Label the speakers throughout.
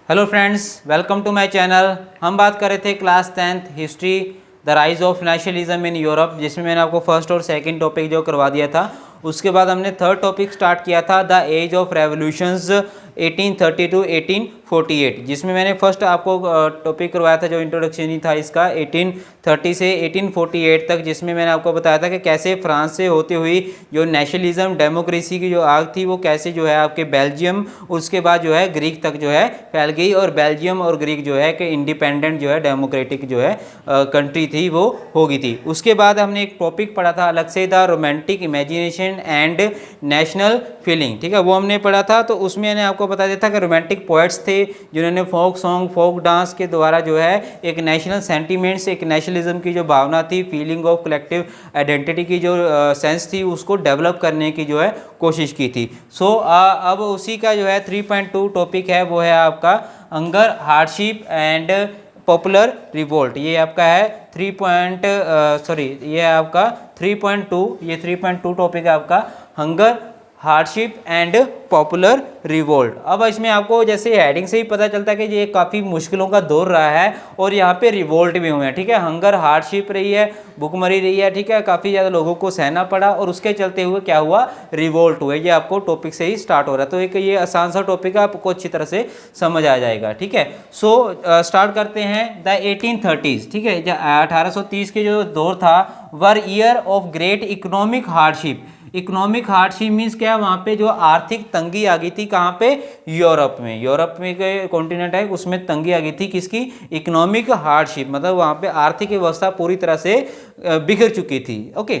Speaker 1: Hello friends, welcome to my channel. हम बात कर रहे थे class 10th history the rise of nationalism in Europe, जिसमें मैंने आपको फर्स्ट और सेकंड टॉपिक जो करवा दिया था। उसके बाद हमने थर्ड टॉपिक स्टार्ट किया था the age of revolutions 1830 to 1848, जिसमें मैंने फर्स्ट आपको टॉपिक करवाया था जो इंट्रोडक्शन ही था इसका 1830 से 1848 तक, जिसमें मैंने आपको बताया था कि कैसे फ्रांस से होती हुई जो नेशनलिज्म डेमोक्रेसी की जो आग थी वो कैसे जो है आपके बेल्जियम, उसके बाद जो है ग्रीक तक जो है फैल गई, और बेल्जियम और ग्रीक जो है कि इंडिपेंडेंट जो है डेमोक्रेटिक जो है कंट्री थी वो हो गई थी। उसके बाद हमने एक टॉपिक पढ़ा था अलग से, the romantic imagination and national feeling, ठीक है, वो हमने पढ़ा था। तो उसमें मैंने आपको बता दिया था कि रोमांटिक पोएट्स थे जिन्होंने फोक सॉन्ग, फोक डांस के द्वारा जो है एक नेशनल सेंटीमेंट्स, एक नेशनलिज्म की जो भावना थी, फीलिंग ऑफ कलेक्टिव आइडेंटिटी की जो सेंस थी, उसको डेवलप करने की जो है कोशिश की थी। अब उसी का जो है 3.2 टॉपिक है, वो है आपका hunger, hardship and popular revolt. ये आपका है ये आपका 3.2, ये 3.2 टॉपिक है आपका hunger, hardship and popular revolt. अब इसमें आपको जैसे हेडिंग से ही पता चलता है कि ये काफ़ी मुश्किलों का दौर रहा है और यहाँ पे रिवोल्ट भी हुए हैं, ठीक है। हंगर, हार्डशिप रही है, भुखमरी रही है, ठीक है, काफ़ी ज़्यादा लोगों को सहना पड़ा और उसके चलते हुए क्या हुआ, रिवोल्ट हुए। ये आपको टॉपिक से ही स्टार्ट हो रहा है, तो एक ये आसान सा टॉपिक है, आपको अच्छी तरह से समझ आ जाएगा, ठीक है। स्टार्ट करते हैं द 1830s, ठीक है। 1830 के जो दौर था were year of great economic hardship. Economic hardship means क्या है, वहाँ पे जो आर्थिक तंगी आ गई थी, कहाँ पे, यूरोप में। यूरोप में के कॉन्टिनेंट है उसमें तंगी आ गई थी, किसकी, इकोनॉमिक हार्डशिप, मतलब वहाँ पे आर्थिक व्यवस्था पूरी तरह से बिखर चुकी थी। ओके,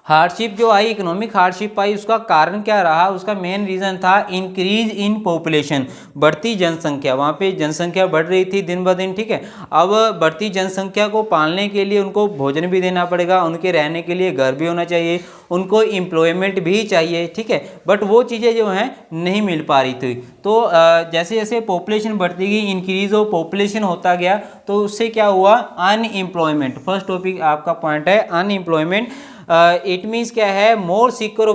Speaker 1: हार्डशिप जो आई, इकोनॉमिक हार्डशिप आई, उसका कारण क्या रहा, उसका मेन रीज़न था इंक्रीज इन पॉपुलेशन, बढ़ती जनसंख्या। वहाँ पे जनसंख्या बढ़ रही थी दिन ब दिन, ठीक है। अब बढ़ती जनसंख्या को पालने के लिए उनको भोजन भी देना पड़ेगा, उनके रहने के लिए घर भी होना चाहिए, उनको एम्प्लॉयमेंट भी चाहिए, ठीक है। बट वो चीज़ें जो हैं नहीं मिल पा रही थी। तो जैसे जैसे पॉपुलेशन बढ़ती गई, इंक्रीज ऑफ पॉपुलेशन होता गया, तो उससे क्या हुआ, अनएम्प्लॉयमेंट। फर्स्ट टॉपिक आपका पॉइंट है अनएम्प्लॉयमेंट। इट मीन्स क्या है, more secure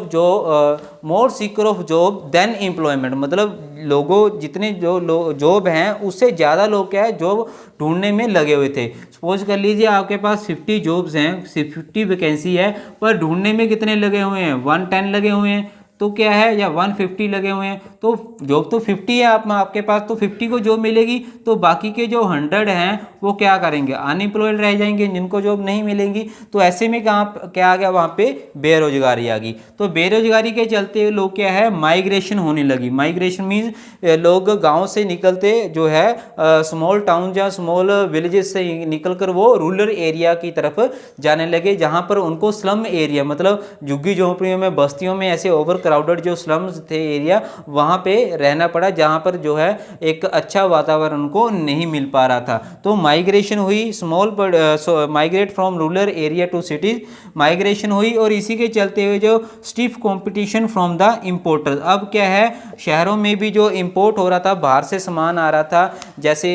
Speaker 1: of job than employment, मतलब लोगों जितने जो जॉब हैं उससे ज़्यादा लोग क्या है जॉब ढूंढने में लगे हुए थे। सपोज कर लीजिए आपके पास 50 जॉब्स हैं, 50 वैकेंसी है, पर ढूंढने में कितने लगे हुए हैं, 110 लगे हुए हैं, तो क्या है, या 150 लगे हुए हैं, तो जॉब तो 50 है आपके पास, तो 50 को जॉब मिलेगी, तो बाकी के जो 100 हैं वो क्या करेंगे, अनएम्प्लॉयड रह जाएंगे, जिनको जॉब नहीं मिलेंगी। तो ऐसे में कहाँ क्या आ गया, वहाँ पे बेरोजगारी आ गई। तो बेरोजगारी के चलते लोग क्या है, माइग्रेशन होने लगी। माइग्रेशन मीन्स लोग गाँव से निकलते जो है स्मॉल टाउन या स्मॉल विलेजेस से निकल कर वो रूरल एरिया की तरफ जाने लगे, जहाँ पर उनको स्लम एरिया, मतलब झुग्गी झोंपड़ियों में, बस्तियों में, ऐसे ओवर क्राउडेड जो स्लम्स थे एरिया, वहाँ पे रहना पड़ा, जहाँ पर जो है एक अच्छा वातावरण उनको नहीं मिल पा रहा था। तो माइग्रेशन हुई, migrate from rural area to cities, migration हुई, और इसी के चलते हुए जो stiff competition from the importers. अब क्या है, शहरों में भी जो इम्पोर्ट हो रहा था, बाहर से सामान आ रहा था, जैसे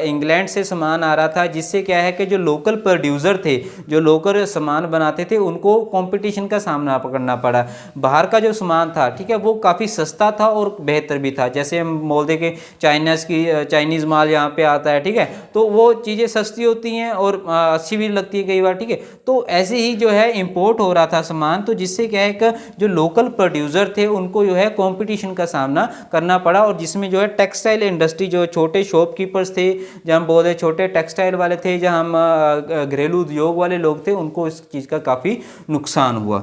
Speaker 1: इंग्लैंड से सामान आ रहा था, जिससे क्या है कि जो लोकल प्रोड्यूसर थे, जो लोकल सामान बनाते थे, उनको कंपटीशन का सामना करना पड़ा। बाहर का जो सामान था, ठीक है, वो काफ़ी सस्ता था और बेहतर भी था। जैसे हम बोलते कि चाइनीज़ माल यहाँ पे आता है, ठीक है, तो वो चीज़ें सस्ती होती हैं और अच्छी भी लगती है कई बार, ठीक है। तो ऐसे ही जो है इंपोर्ट हो रहा था सामान, तो जिससे क्या है कि जो लोकल प्रोड्यूसर थे उनको जो है कंपटीशन का सामना करना पड़ा, और जिसमें जो है टेक्सटाइल इंडस्ट्री, जो छोटे शॉपकीपर्स थे, जहाँ हम बोलते छोटे टेक्सटाइल वाले थे, जहाँ हम घरेलू उद्योग वाले लोग थे, उनको इस चीज़ का काफ़ी नुकसान हुआ।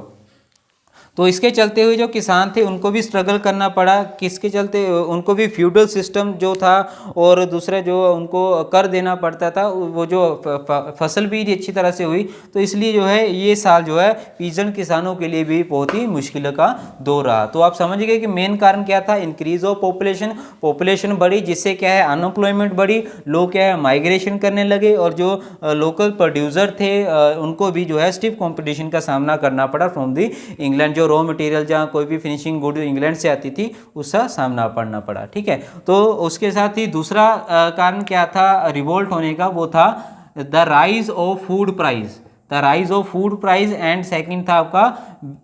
Speaker 1: तो इसके चलते हुए जो किसान थे उनको भी स्ट्रगल करना पड़ा, किसके चलते, उनको भी फ्यूडल सिस्टम जो था, और दूसरा जो उनको कर देना पड़ता था, वो जो फसल भी अच्छी तरह से हुई, तो इसलिए जो है ये साल जो है पीजन किसानों के लिए भी बहुत ही मुश्किल का दौर रहा। तो आप समझ गए कि मेन कारण क्या था, इंक्रीज ऑफ पॉपुलेशन बढ़ी, जिससे क्या है अनएम्प्लॉयमेंट बढ़ी, लोग क्या है माइग्रेशन करने लगे, और जो लोकल प्रोड्यूसर थे उनको भी जो है स्टिफ कॉम्पिटिशन का सामना करना पड़ा फ्रॉम दी इंग्लैंड। जो रॉ मटेरियल, जहाँ कोई भी फिनिशिंग गुड इंग्लैंड से आती थी, उसका सामना पड़ना पड़ा, ठीक है। तो उसके साथ ही दूसरा कारण क्या था रिवोल्ट होने का, वो था the rise of food price. The rise of food price and second था आपका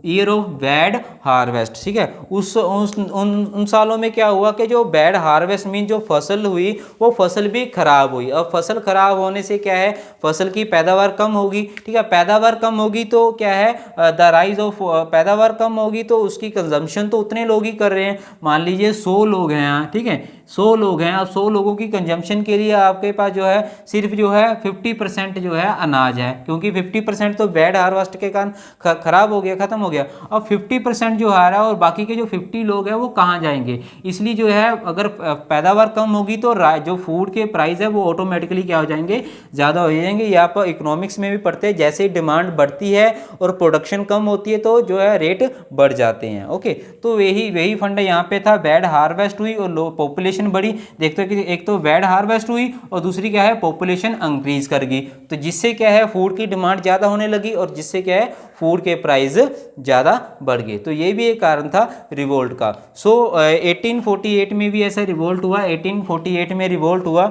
Speaker 1: ईयर ऑफ बैड हार्वेस्ट। ठीक है, उन सालों में क्या हुआ कि जो बैड हार्वेस्ट मीन जो फसल हुई वो फसल भी खराब हुई। अब फसल खराब होने से क्या है, फसल की पैदावार कम होगी। ठीक है, पैदावार कम होगी तो क्या है, द राइज ऑफ पैदावार कम होगी तो उसकी कंजम्पशन तो उतने लोग ही कर रहे हैं। मान लीजिए 100 लोग हैं यहाँ, ठीक है 100 लोग हैं, अब 100 लोगों की कंजम्पशन के लिए आपके पास जो है सिर्फ जो है 50% जो है अनाज है, क्योंकि 50% तो बैड हार्वेस्ट के कारण खराब हो गया, खत्म हो गया। अब 50% जो आ रहा है और बाकी के जो 50 लोग हैं वो कहाँ जाएंगे। इसलिए जो है अगर पैदावार कम होगी तो जो फूड के प्राइस है वो ऑटोमेटिकली क्या हो जाएंगे, ज़्यादा हो जाएंगे। यहाँ पर इकोनॉमिक्स में भी पढ़ते हैं, जैसे ही डिमांड बढ़ती है और प्रोडक्शन कम होती है तो जो है रेट बढ़ जाते हैं। ओके, तो वही फंड यहाँ पे था, बैड हार्वेस्ट हुई और पॉपुलेशन बढ़ी। देखते हो कि एक तो बैड हार्वेस्ट हुई और दूसरी क्या है, पॉपुलेशन इंक्रीज कर गई, तो जिससे क्या है फूड की डिमांड ज़्यादा होने लगी और जिससे क्या है फूड के प्राइस ज़्यादा बढ़ गए। तो ये भी एक कारण था रिवोल्ट का। 1848 में भी ऐसा रिवोल्ट हुआ। 1848 में रिवोल्ट हुआ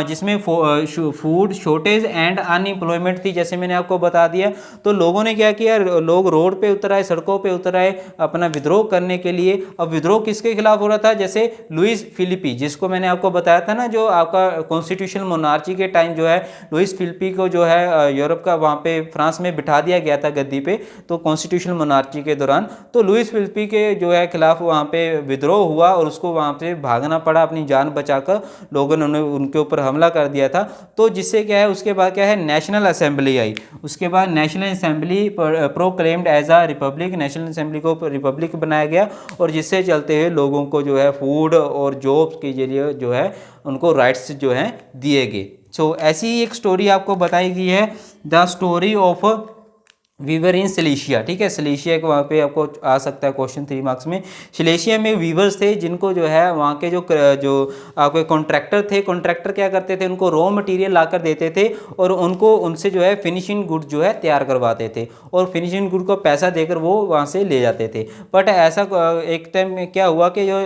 Speaker 1: जिसमें फूड शॉर्टेज एंड अनएम्प्लॉयमेंट थी, जैसे मैंने आपको बता दिया। तो लोगों ने क्या किया, लोग रोड पे उतर आए, सड़कों पे उतर आए अपना विद्रोह करने के लिए। अब विद्रोह किसके खिलाफ हो रहा था, जैसे लुइस फिलिपी, जिसको मैंने आपको बताया था ना, जो आपका कॉन्स्टिट्यूशनल मोनार्ची के टाइम जो है लुइस फिलिपी को जो है यूरोप का वहाँ पे फ्रांस में बिठा दिया गया था गद्दी पे, तो कॉन्स्टिट्यूशनल मोनार्ची के दौरान। तो लुइस फिलिपी के जो है खिलाफ वहाँ पे विद्रोह हुआ और उसको वहाँ से भागना पड़ा, अपनी जान बचाकर लोगों ने उनके ऊपर हमला कर दिया था। तो जिससे क्या है उसके बाद क्या है, नेशनल असेंबली आई। उसके बाद national assembly proclaimed as a republic, national assembly को रिपब्लिक बनाया गया और जिससे चलते हुए लोगों को जो है फूड और जॉब्स के जरिए जो है उनको राइट्स जो हैं दिए गए। सो ऐसी ही एक स्टोरी आपको बताई गई है, the story of weaver in Silesia. ठीक है, सिलेशिया के वहाँ पे आपको आ सकता है क्वेश्चन 3 मार्क्स में। सिलेशिया में वीवर्स थे जिनको जो है वहाँ के जो आपके कॉन्ट्रैक्टर थे, कॉन्ट्रैक्टर क्या करते थे, उनको रॉ मटेरियल लाकर देते थे और उनको उनसे जो है फिनिशिंग गुड जो है तैयार करवाते थे और फिनिशिंग गुड को पैसा देकर वो वहाँ से ले जाते थे। बट ऐसा एक टाइम में क्या हुआ कि जो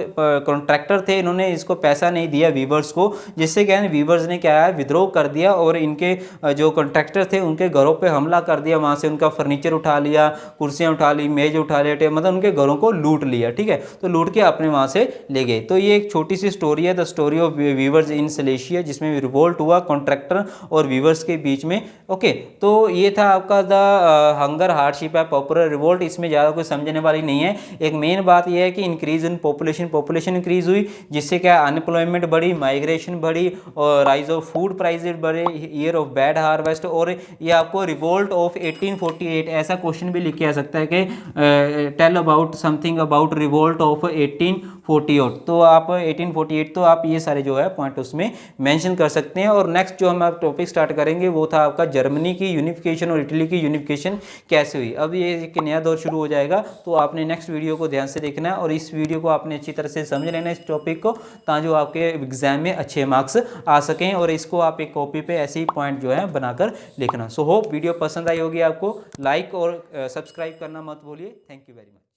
Speaker 1: कॉन्ट्रैक्टर थे इन्होंने इसको पैसा नहीं दिया वीवर्स को, जिससे क्या है वीवर्स ने क्या है विद्रोह कर दिया और इनके जो कॉन्ट्रैक्टर थे उनके घरों पर हमला कर दिया, वहाँ से उनका फर्नीचर उठा लिया, कुर्सियां उठा ली, मेज उठा लिया, मतलब उनके घरों को लूट लिया। ठीक है, तो लूट के अपने वहां से ले गए। तो ये एक छोटी सी स्टोरी है, the story of viewers in Silesia, जिसमें रिवोल्ट हुआ कॉन्ट्रैक्टर और वीवर्स के बीच में। ओके, तो ये था आपका द हंगर हार्डशिप है पॉपुलर रिवोल्ट। इसमें ज़्यादा कोई समझने वाली नहीं है। एक मेन बात यह है कि इंक्रीज इन पॉपुलेशन इंक्रीज हुई, जिससे क्या अनएम्प्लॉयमेंट बढ़ी, माइग्रेशन बढ़ी और राइज ऑफ फूड प्राइजेज बढ़े, ईयर ऑफ बैड हार्वेस्ट। और ये आपको रिवोल्ट ऑफ 1848 ऐसा क्वेश्चन भी लिख के आ सकता है कि tell about something about revolt of 1848। तो आप 1848 तो आप ये सारे जो है पॉइंट उसमें मेंशन कर सकते हैं। और नेक्स्ट जो हम टॉपिक स्टार्ट करेंगे वो था आपका जर्मनी की यूनिफिकेशन और इटली की यूनिफिकेशन कैसे हुई। अब ये एक नया दौर शुरू हो जाएगा, तो आपने नेक्स्ट वीडियो को ध्यान से देखना है और इस वीडियो को आपने अच्छी तरह से समझ लेना इस टॉपिक को, ताकि जो आपके एग्जाम में अच्छे मार्क्स आ सकें। और इसको आप एक कॉपी पे ऐसे ही पॉइंट जो है बनाकर लिखना। सो होप वीडियो पसंद आई होगी आपको। लाइक और सब्सक्राइब करना मत भूलिए। Thank you very much.